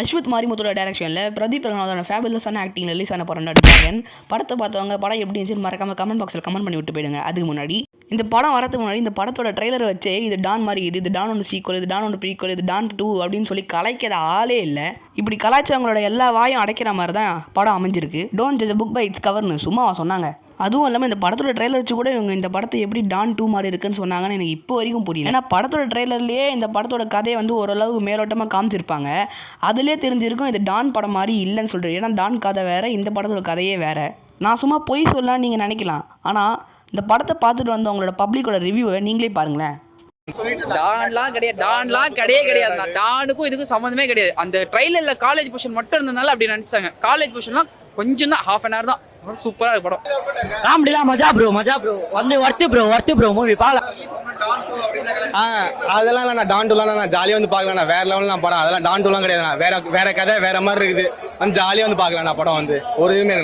அஸ்வத் மாரிமுத்தோட டைரக்ஷனில் Pradeep ரங்கநாதோட ஃபேபுலஸான acting release ஆன படம் டார்கன். படத்தை பார்த்தவங்க படம் எப்படி இருந்துச்சு மறக்காம கமெண்ட் பாக்ஸில் கமெண்ட் பண்ணி விட்டு போயிடுங்க. அதுக்கு முன்னாடி இந்த படம் வரதுக்கு முன்னாடி இந்த படத்தோட ட்ரெய்லரை வச்சு இது டான் மாதிரி இது டான் ஒன்று சீக்வல், இது டான் ஒன்று ப்ரீக்வல், இது டான் 2 அப்படின்னு சொல்லி கலாய்க்கிற ஆளே இல்லை. இப்படி கலாய்ச்சவங்களோட எல்லா வாயும் அடைக்கிற மாதிரி தான் படம் அமைஞ்சிருக்கு. Don't judge book by its கவர்னு சும்மா சொன்னாங்க. அதுவும் இல்லாமல் இந்த படத்தோட ட்ரெய்லர் வச்சு கூட இவங்க இந்த படத்தை எப்படி டான் 2 மாதிரி இருக்குன்னு சொன்னாங்கன்னு எனக்கு இப்போ வரைக்கும் புரியல. ஏன்னா படத்தோட ட்ரெய்லர்லேயே இந்த படத்தோட கதையை வந்து ஓரளவுக்கு மேலோட்டமாக காமிச்சிருப்பாங்க. அதுலேயே தெரிஞ்சிருக்கும் இது டான் படம் மாதிரி இல்லைன்னு சொல்லிட்டு. ஏன்னா டான் கதை வேறு, இந்த படத்தோட கதையே வேறு. நான் சும்மா பொய் சொல்லலாம்னு நீங்கள் நினைக்கலாம். ஆனால் இந்த படத்தை பார்த்துட்டு வந்தவங்களோட பப்ளிக்கோட ரிவ்யூவை நீங்களே பாருங்களேன். டான்லாம் கிடையாது. டானுக்கும் இதுக்கும் சம்மந்தமே கிடையாது. அந்த ட்ரைலர்ல காலேஜ் பொசிஷன் மட்டும் இருந்ததுனால அப்படி நினைச்சாங்க. காலேஜ் பொசிஷன்லாம் கொஞ்சம் தான், ½ hour தான். சூப்பரா இருக்கு படம். காமெடிலாம் மஜா ப்ரோ வந்து வர்த்து ப்ரோ மூவி பாக்கலாம். அதெல்லாம் நான் டான் 2லாம் நான் ஜாலியாக வந்து பார்க்கலாம். வேற லெவலில் நான் படம் அதெல்லாம் டான் 2லாம் கிடையாது. வேற கதை வேற மாதிரி இருக்குது. வந்து ஜாலியாக வந்து பார்க்கலாம். நான் படம் வந்து ஒரு இதுவுமே